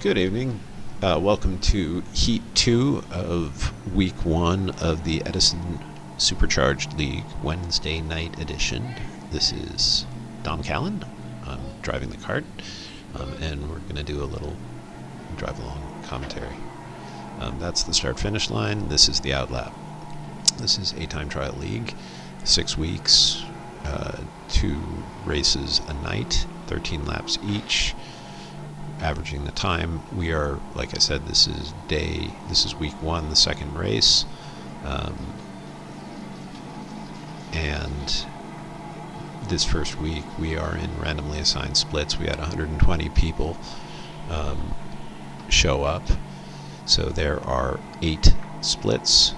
Good evening. Welcome to Heat 2 of Week 1 of the Edison Supercharged League Wednesday night edition. This is Dom Callan. I'm driving the cart, and we're going to do a little drive-along commentary. That's the start-finish line. This is the outlap. This is a time trial league, 6 weeks, 2 races a night, 13 laps each. Averaging the time, we are, like I said, this is week 1, the second race, and this first week we are in randomly assigned splits. We had 120 people show up, so there are 8 splits.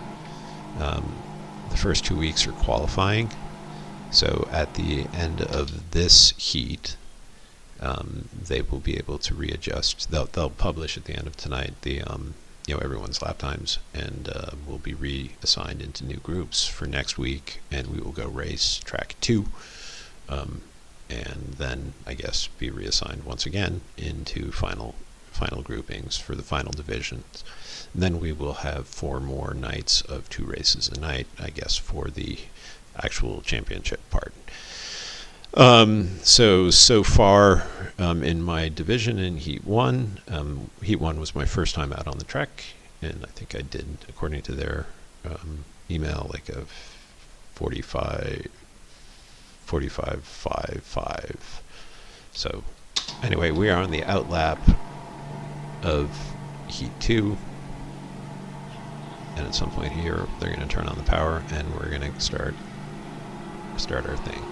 The first 2 weeks are qualifying, so at the end of this heat they will be able to readjust. They'll publish at the end of tonight the everyone's lap times, and will be reassigned into new groups for next week, and we will go race track 2, and then I guess be reassigned once again into final groupings for the final divisions. And then we will have 4 more nights of 2 races a night, I guess, for the actual championship part. So far in my division in Heat 1, Heat 1 was my first time out on the track, and I think I did, according to their email, like a 45.55. So anyway, we are on the outlap of Heat 2, and at some point here they're going to turn on the power and we're going to start our thing.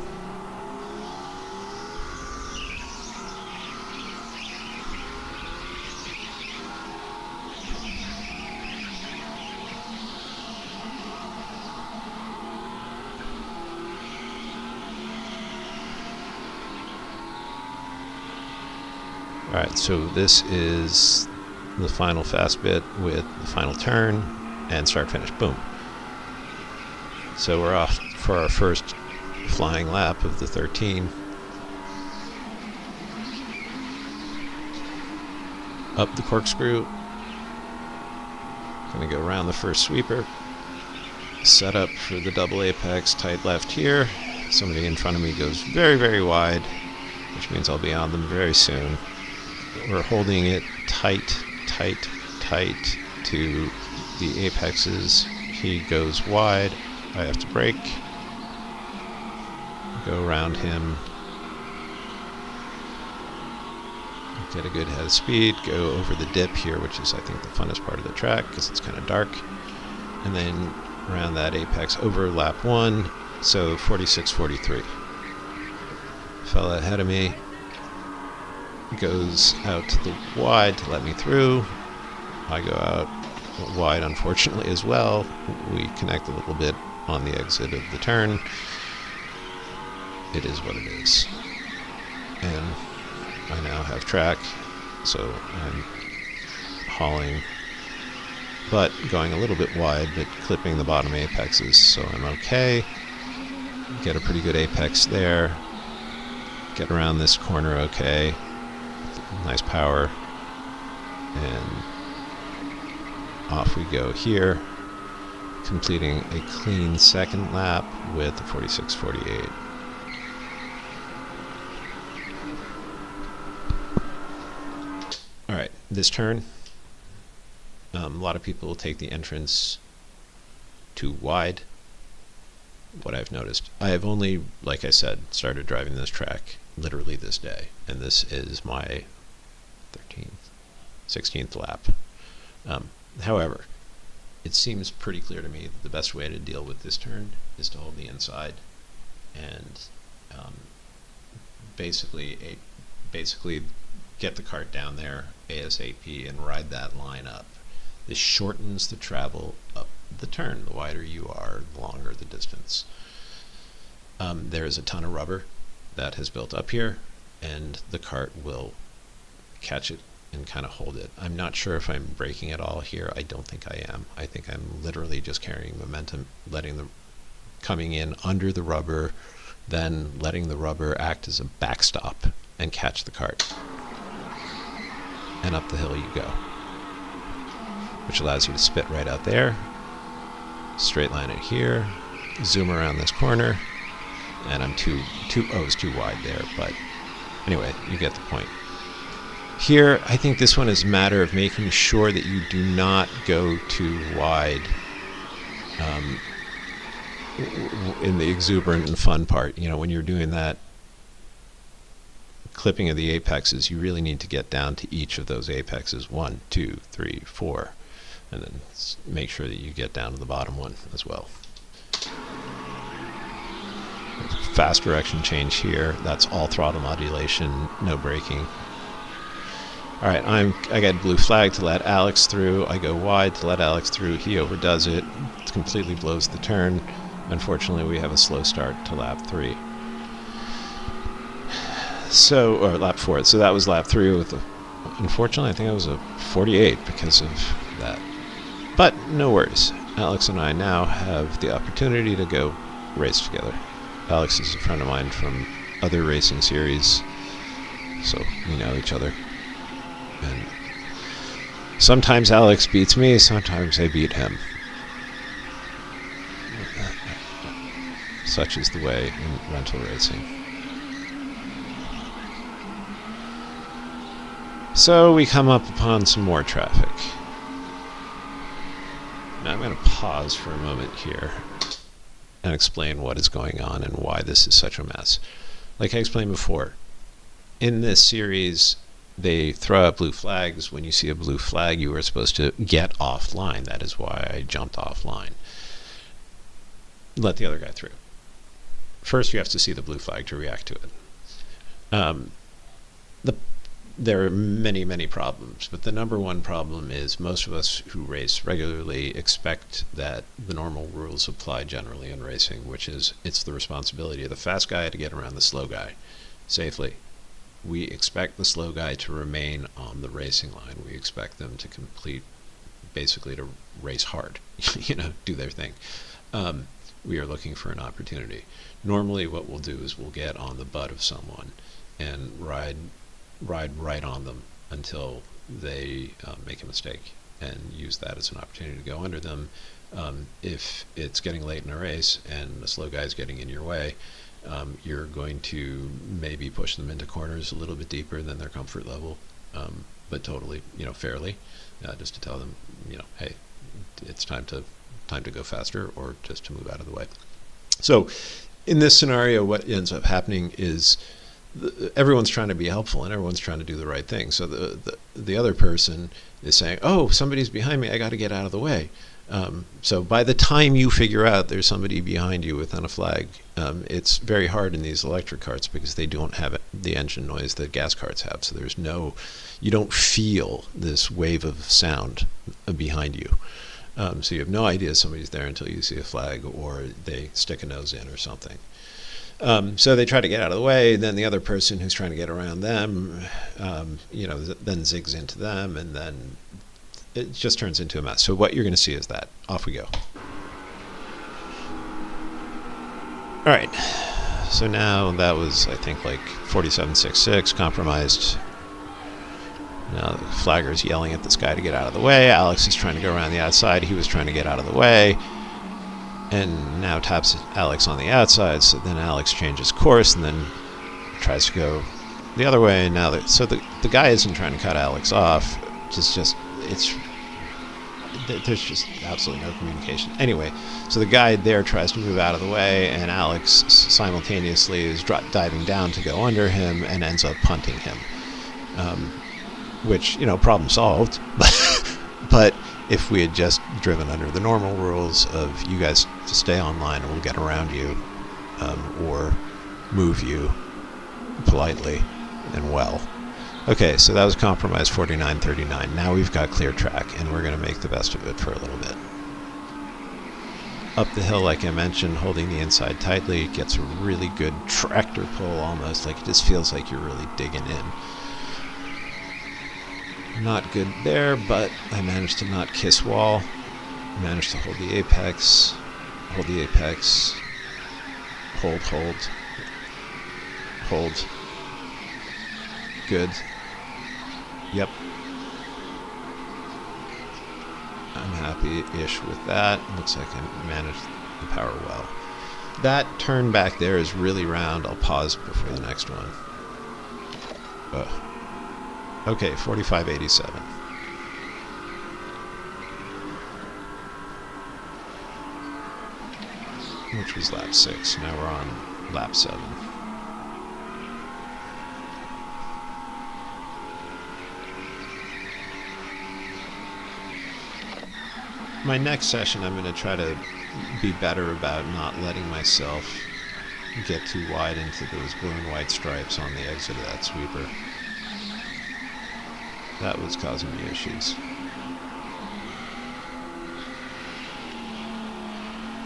Alright, so this is the final fast bit with the final turn and start finish. Boom. So we're off for our first flying lap of the 13. Up the corkscrew. Gonna go around the first sweeper. Set up for the double apex, tight left here. Somebody in front of me goes very, very wide, which means I'll be on them very soon. We're holding it tight to the apexes. He goes wide. I have to brake. Go around him. Get a good head of speed. Go over the dip here, which is, I think, the funnest part of the track because it's kind of dark. And then around that apex over lap 1. So 46.43. Fella ahead of me goes out to the wide to let me through. I go out wide, unfortunately, as well. We connect a little bit on the exit of the turn. It is what it is. And I now have track, so I'm hauling, but going a little bit wide, but clipping the bottom apexes, so I'm okay. Get a pretty good apex there. Get around this corner okay. Nice power, and off we go here, completing a clean second lap with a 46.48. Alright, this turn, a lot of people will take the entrance too wide. What I've noticed, I have only, like I said, started driving this track literally this day, and this is my 16th lap. However, it seems pretty clear to me that the best way to deal with this turn is to hold the inside and basically get the cart down there ASAP and ride that line up. This shortens the travel up the turn. The wider you are, the longer the distance. There is a ton of rubber that has built up here, and the cart will catch it and kind of hold it. I'm not sure if I'm braking at all here. I don't think I am. I think I'm literally just carrying momentum, coming in under the rubber, then letting the rubber act as a backstop and catch the cart. and up the hill you go, which allows you to spit right out there, straight line it here, zoom around this corner, and I'm it's too wide there, but anyway, you get the point. Here, I think this one is a matter of making sure that you do not go too wide in the exuberant and fun part. You know, when you're doing that clipping of the apexes, you really need to get down to each of those apexes, 1, 2, 3, 4, and then make sure that you get down to the bottom one as well. Fast direction change here. That's all throttle modulation, no braking. All right, I got blue flag to let Alex through. I go wide to let Alex through. He overdoes it. It completely blows the turn. Unfortunately, we have a slow start to lap 3. Or lap 4. So that was lap 3 with unfortunately, I think it was a 48 because of that. But no worries. Alex and I now have the opportunity to go race together. Alex is a friend of mine from other racing series, so we know each other. And sometimes Alex beats me, sometimes I beat him. Such is the way in rental racing. So we come up upon some more traffic. Now I'm going to pause for a moment here and explain what is going on and why this is such a mess. Like I explained before, in this series, they throw out blue flags. When you see a blue flag, you are supposed to get offline. That is why I jumped offline. Let the other guy through. First, you have to see the blue flag to react to it. There are many, many problems, but the number one problem is most of us who race regularly expect that the normal rules apply generally in racing, which is it's the responsibility of the fast guy to get around the slow guy safely. We expect the slow guy to remain on the racing line. We expect them to basically to race hard, do their thing. We are looking for an opportunity. Normally what we'll do is we'll get on the butt of someone and ride right on them until they make a mistake and use that as an opportunity to go under them. If it's getting late in a race and the slow guy's getting in your way, you're going to maybe push them into corners a little bit deeper than their comfort level, but totally, fairly, just to tell them, hey, it's time to go faster or just to move out of the way. So in this scenario, what ends up happening is everyone's trying to be helpful and everyone's trying to do the right thing. So the other person is saying, oh, somebody's behind me, I got to get out of the way. So by the time you figure out there's somebody behind you without a flag, it's very hard in these electric carts because they don't have the engine noise that gas carts have. So you don't feel this wave of sound behind you. So you have no idea somebody's there until you see a flag or they stick a nose in or something. So they try to get out of the way, then the other person who's trying to get around them, then zigs into them, and then it just turns into a mess. So what you're going to see is that. Off we go. All right. So now that was, I think, like 47.66, compromised. Now the flagger's yelling at this guy to get out of the way. Alex is trying to go around the outside. He was trying to get out of the way. And now taps Alex on the outside, so then Alex changes course and then tries to go the other way. And now the guy isn't trying to cut Alex off. There's just absolutely no communication. Anyway, so the guy there tries to move out of the way, and Alex simultaneously is diving down to go under him and ends up punting him. Which, problem solved. But if we had just driven under the normal rules of you guys to stay online and we'll get around you, or move you politely and well. Okay, so that was compromise 49.39. Now we've got clear track and we're going to make the best of it for a little bit. Up the hill, like I mentioned, holding the inside tightly, gets a really good tractor pull almost, like it just feels like you're really digging in. Not good there, but I managed to not kiss wall. Managed to hold the apex. Hold. Hold. Good. Yep. I'm happy-ish with that. Looks like I managed the power well. That turn back there is really round. I'll pause before the next one. Okay, 45.87. Which was lap 6. Now we're on lap 7. My next session, I'm going to try to be better about not letting myself get too wide into those blue and white stripes on the exit of that sweeper. That was causing me issues.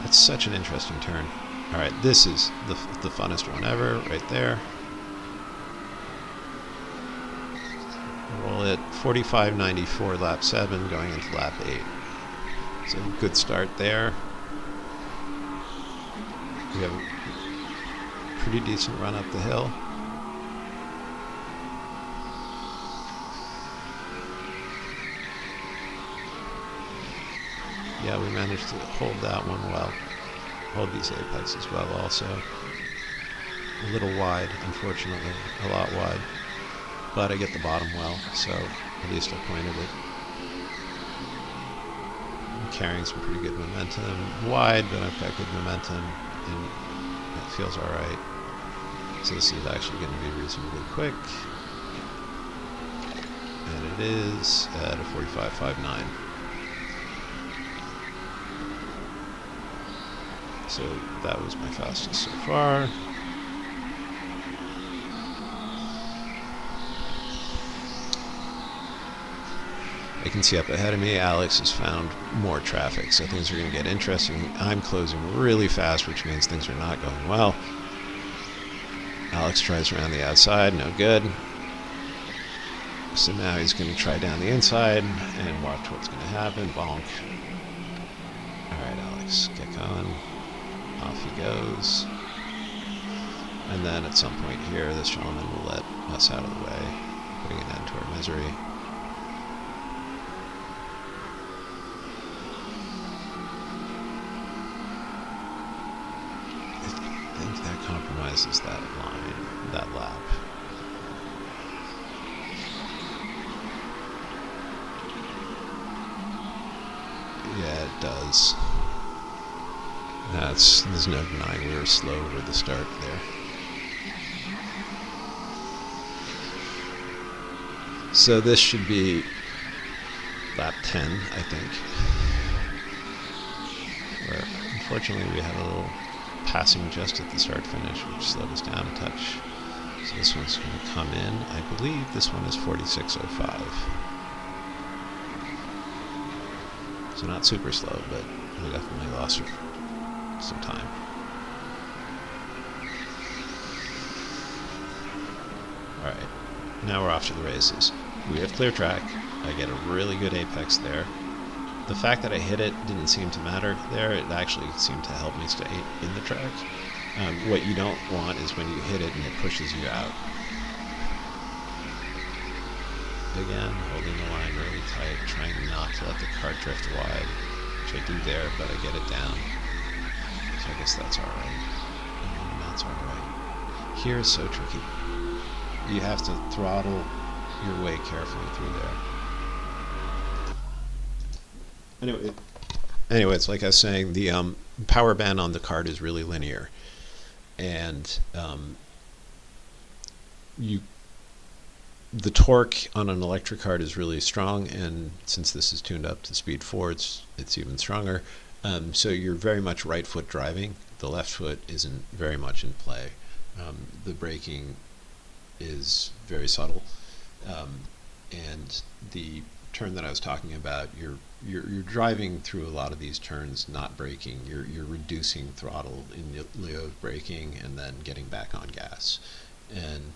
That's such an interesting turn. Alright, this is the funnest one ever, right there. Roll it 45.94 lap 7, going into lap 8. So good start there. We have a pretty decent run up the hill. Yeah, we managed to hold that one well. Hold these apexes well also. A little wide, unfortunately. A lot wide. But I get the bottom well, so at least I pointed it. I'm carrying some pretty good momentum. Wide, but I've got good momentum, and it feels alright. So this is actually going to be reasonably quick. And it is at a 45.59. So that was my fastest so far. I can see up ahead of me, Alex has found more traffic, so things are going to get interesting. I'm closing really fast, which means things are not going well. Alex tries around the outside, no good. So now he's going to try down the inside and watch what's going to happen. Bonk. Alright, Alex, get going. Off he goes. And then at some point here, this gentleman will let us out of the way, putting an end to our misery. I think that compromises that line, that lap. Yeah, it does. There's no denying we were slow over the start there. So this should be lap 10, I think. Where unfortunately we had a little passing just at the start finish, which slowed us down a touch. So this one's going to come in. I believe this one is 46.05. So not super slow, but we definitely lost some time. Alright, now we're off to the races. We have clear track. I get a really good apex there. The fact that I hit it didn't seem to matter there. It actually seemed to help me stay in the track. What you don't want is when you hit it and it pushes you out. Again, holding the line really tight, trying not to let the car drift wide, which I do there, but I get it down. So I guess that's alright. And that's alright. Here is so tricky. You have to throttle your way carefully through there. Anyways, like I was saying, the power band on the cart is really linear. And the torque on an electric cart is really strong, and since this is tuned up to speed 4, it's even stronger. So you're very much right foot driving. The left foot isn't very much in play. The braking is very subtle, and the turn that I was talking about, you're driving through a lot of these turns, not braking. You're reducing throttle in lieu of braking, and then getting back on gas, and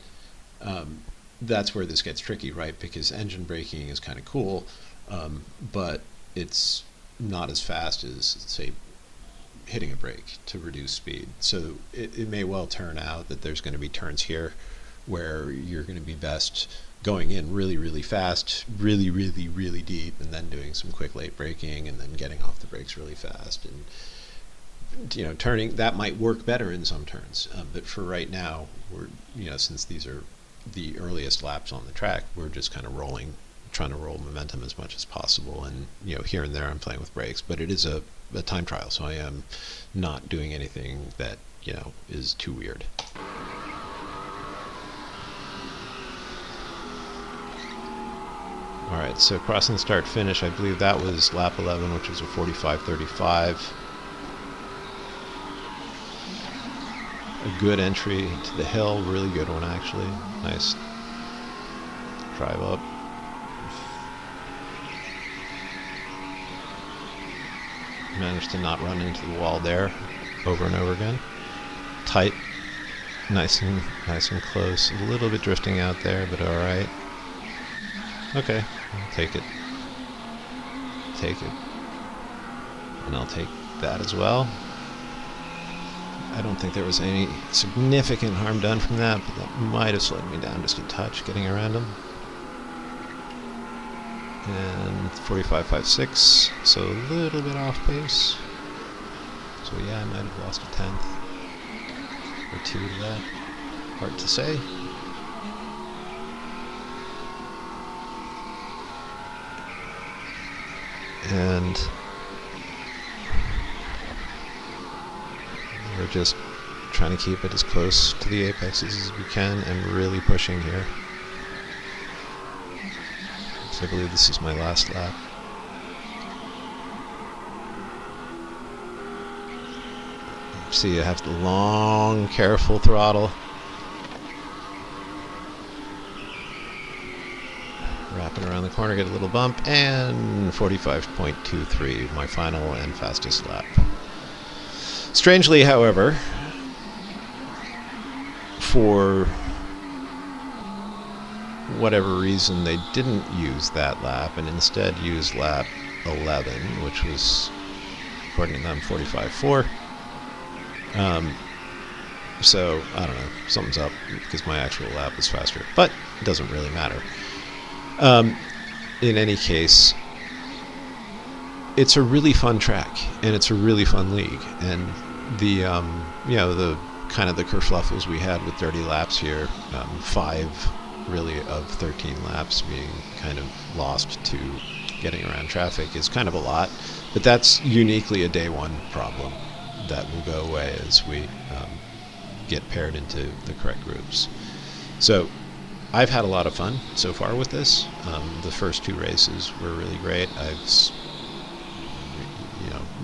that's where this gets tricky, right? Because engine braking is kind of cool, but it's not as fast as, say, hitting a brake to reduce speed. So it may well turn out that there's going to be turns here where you're going to be best going in really, really fast, really, really, really deep, and then doing some quick late braking, and then getting off the brakes really fast. And turning, that might work better in some turns. But for right now, we're, since these are the earliest laps on the track, we're just kind of trying to roll momentum as much as possible. And, here and there I'm playing with brakes, but it is a time trial, so I am not doing anything that, is too weird. All right, so crossing the start finish, I believe that was lap 11, which was a 45:35. A good entry to the hill, really good one actually. Nice drive up. Managed to not run into the wall there over and over again. Tight, nice and close. A little bit drifting out there, but all right. Okay, I'll take it. And I'll take that as well. I don't think there was any significant harm done from that, but that might have slowed me down just a touch getting around him. And 45.56, so a little bit off pace. So yeah, I might have lost a tenth or two to that. Hard to say. And we're just trying to keep it as close to the apexes as we can and really pushing here. So I believe this is my last lap. See, I have the long, careful throttle. Wrapping around the corner, get a little bump, and 45.23, my final and fastest lap. Strangely, however, for whatever reason, they didn't use that lap and instead used lap 11, which was, according to them, 45.4. So, I don't know, something's up because my actual lap was faster, but it doesn't really matter. In any case, it's a really fun track and it's a really fun league, and the the kind of the kerfluffles we had with dirty laps here, 5 really of 13 laps being kind of lost to getting around traffic is kind of a lot, but that's uniquely a day one problem that will go away as we get paired into the correct groups. So I've had a lot of fun so far with this. The first 2 races were really great.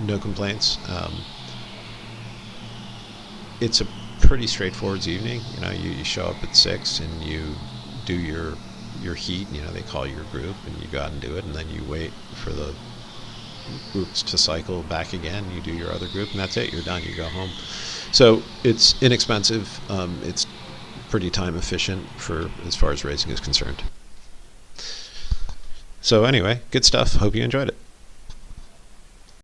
No complaints. It's a pretty straightforward evening. You show up at 6 and you do your heat. They call your group and you go out and do it, and then you wait for the groups to cycle back again. You do your other group, and that's it. You're done. You go home. So it's inexpensive. It's pretty time efficient for as far as racing is concerned. So anyway, good stuff. Hope you enjoyed it.